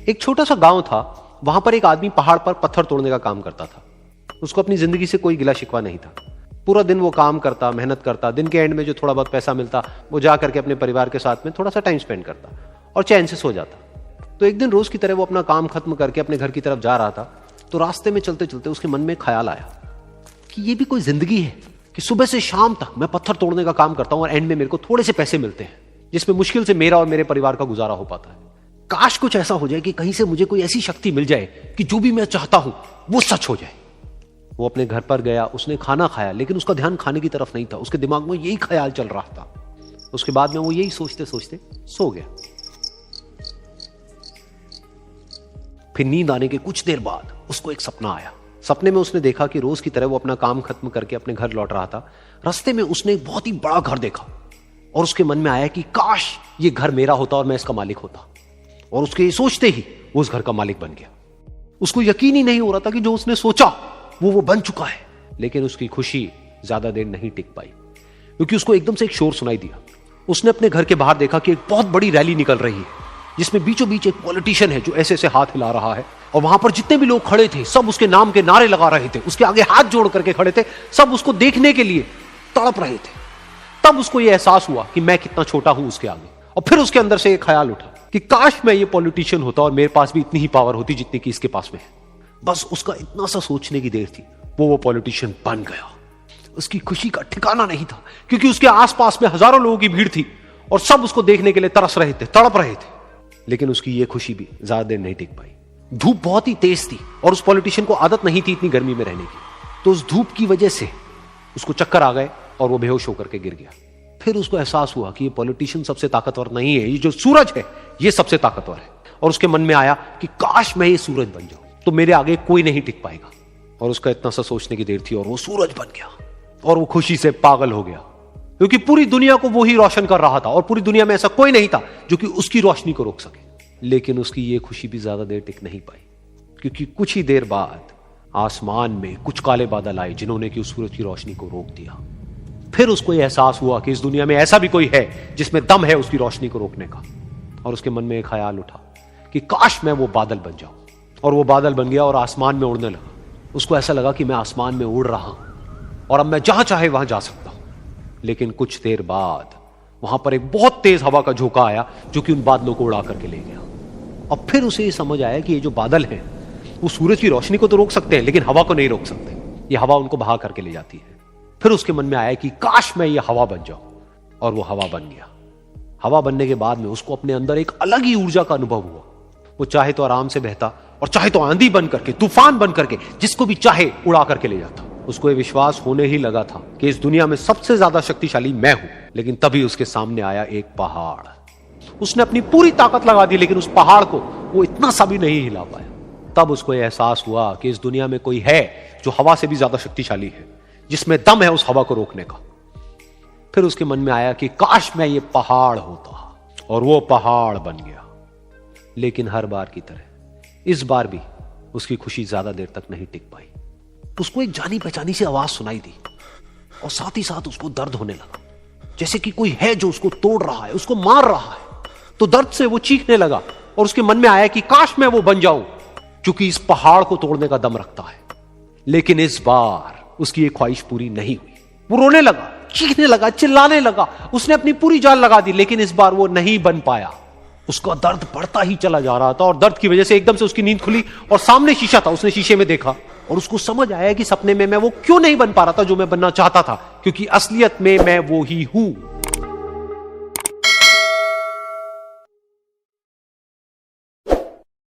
एक छोटा सा गांव था। वहां पर एक आदमी पहाड़ पर पत्थर तोड़ने का काम करता था। उसको अपनी जिंदगी से कोई गिला शिकवा नहीं था। पूरा दिन वो काम करता, मेहनत करता, दिन के एंड में जो थोड़ा बहुत पैसा मिलता वो जा करके अपने परिवार के साथ में थोड़ा सा टाइम स्पेंड करता और चैन से सो जाता। तो एक दिन रोज की तरह वो अपना काम खत्म करके अपने घर की तरफ जा रहा था। तो रास्ते में चलते चलते उसके मन में ख्याल आया कि ये भी कोई जिंदगी है कि सुबह से शाम तक मैं पत्थर तोड़ने का काम करता हूं और एंड में मेरे को थोड़े से पैसे मिलते हैं, जिसमें मुश्किल से मेरा और मेरे परिवार का गुजारा हो पाता है। काश कुछ ऐसा हो जाए कि कहीं से मुझे कोई ऐसी शक्ति मिल जाए कि जो भी मैं चाहता हूं वो सच हो जाए। वो अपने घर पर गया, उसने खाना खाया, लेकिन उसका ध्यान खाने की तरफ नहीं था। उसके दिमाग में यही ख्याल चल रहा था। उसके बाद में वो यही सोचते सोचते सो गया। फिर नींद आने के कुछ देर बाद उसको एक सपना आया। सपने में उसने देखा कि रोज की तरह वो अपना काम खत्म करके अपने घर लौट रहा था। रास्ते में उसने एक बहुत ही बड़ा घर देखा और उसके मन में आया कि काश ये घर मेरा होता और मैं इसका मालिक होता। और उसके सोचते ही वो उस घर का मालिक बन गया। उसको यकीन ही नहीं हो रहा था कि जो उसने सोचा वो बन चुका है। लेकिन उसकी खुशी ज्यादा देर नहीं टिक पाई, क्योंकि उसको एकदम से एक शोर सुनाई दिया। उसने अपने घर के बाहर देखा कि एक बहुत बड़ी रैली निकल रही है, जिसमें बीचों बीच एक पॉलिटिशियन है जो ऐसे ऐसे हाथ हिला रहा है। और वहां पर जितने भी लोग खड़े थे सब उसके नाम के नारे लगा रहे थे, उसके आगे हाथ जोड़ करके खड़े थे, सब उसको देखने के लिए तड़प रहे थे। तब उसको यह एहसास हुआ कि मैं कितना छोटा हूं उसके आगे। और फिर उसके अंदर से एक ख्याल उठा कि काश मैं ये पॉलिटिशियन होता और मेरे पास भी इतनी ही पावर होती जितनी कि इसके पास में है। बस उसका इतना सा सोचने की देर थी, वो पॉलिटिशियन बन गया। उसकी खुशी का ठिकाना नहीं था, क्योंकि उसके आसपास में हजारों लोगों की भीड़ थी और सब उसको देखने के लिए तरस रहे थे, तड़प रहे थे। लेकिन उसकी ये खुशी भी ज्यादा देर नहीं टिक पाई। धूप बहुत ही तेज थी और उस पॉलिटिशियन को आदत नहीं थी इतनी गर्मी में रहने की। तो उस धूप की वजह से उसको चक्कर आ गए और वो बेहोश होकर के गिर गया। फिर उसको एहसास हुआ कि ये पॉलिटिशियन सबसे ताकतवर नहीं है, ये जो सूरज है ये सबसे ताकतवर है। और उसके मन में आया कि काश मैं ये सूरज बन जाऊं तो मेरे आगे कोई नहीं टिक पाएगा। और उसका इतना सा सोचने की देर थी और वो सूरज बन गया। और वो खुशी से पागल हो गया, क्योंकि पूरी दुनिया को वो ही रोशन कर रहा था और पूरी दुनिया में ऐसा कोई नहीं था जो कि उसकी रोशनी को रोक सके। लेकिन उसकी ये खुशी भी ज्यादा देर टिक नहीं पाई, क्योंकि कुछ ही देर बाद आसमान में कुछ काले बादल आए जिन्होंने कि उस सूरज की रोशनी को रोक दिया। फिर उसको यह एहसास हुआ कि इस दुनिया में ऐसा भी कोई है जिसमें दम है उसकी रोशनी को रोकने का। और उसके मन में एक ख्याल उठा कि काश मैं वो बादल बन जाऊं। और वो बादल बन गया और आसमान में उड़ने लगा। उसको ऐसा लगा कि मैं आसमान में उड़ रहा हूं और अब मैं जहां चाहे वहां जा सकता हूं। लेकिन कुछ देर बाद वहां पर एक बहुत तेज हवा का झोंका आया जो कि उन बादलों को उड़ा करके ले गया। और फिर उसे ये समझ आया कि ये जो बादल हैं वो सूरज की रोशनी को तो रोक सकते हैं, लेकिन हवा को नहीं रोक सकते। ये हवा उनको बहा करके ले जाती है। फिर उसके मन में आया कि काश मैं ये हवा बन जाऊं। और वो हवा बन गया। हवा बनने के बाद में उसको अपने अंदर एक अलग ही ऊर्जा का अनुभव हुआ। वो चाहे तो आराम से बहता और चाहे तो आंधी बन करके, तूफान बन करके, जिसको भी चाहे उड़ा करके ले जाता। उसको ये विश्वास होने ही लगा था कि इस दुनिया में सबसे ज्यादा शक्तिशाली मैं हूं। लेकिन तभी उसके सामने आया एक पहाड़। उसने अपनी पूरी ताकत लगा दी, लेकिन उस पहाड़ को वो इतना सा भी नहीं हिला पाया। तब उसको यह एहसास हुआ कि इस दुनिया में कोई है जो हवा से भी ज्यादा शक्तिशाली है, जिसमें दम है उस हवा को रोकने का। फिर उसके मन में आया कि काश मैं ये पहाड़ होता। और वो पहाड़ बन गया। लेकिन हर बार की तरह इस बार भी उसकी खुशी ज्यादा देर तक नहीं टिक पाई। उसको एक जानी पहचानी सी आवाज सुनाई दी और साथ ही साथ उसको दर्द होने लगा, जैसे कि कोई है जो उसको तोड़ रहा है, उसको मार रहा है। तो दर्द से वो चीखने लगा और उसके मन में आया कि काश मैं वो बन जाऊं क्योंकि इस पहाड़ को तोड़ने का दम रखता है। लेकिन इस बार उसकी एक ख्वाहिश पूरी नहीं हुई। वो रोने लगा, चीखने लगा, चिल्लाने लगा। उसने अपनी पूरी जान लगा दी, लेकिन इस बार वो नहीं बन पाया। उसका दर्द बढ़ता ही चला जा रहा था और दर्द की वजह से एकदम से उसकी नींद खुली और सामने शीशा था। उसने शीशे में देखा और उसको समझ आया कि सपने में मैं वो क्यों नहीं बन पा रहा था जो मैं बनना चाहता था, क्योंकि असलियत में मैं वो ही हूं।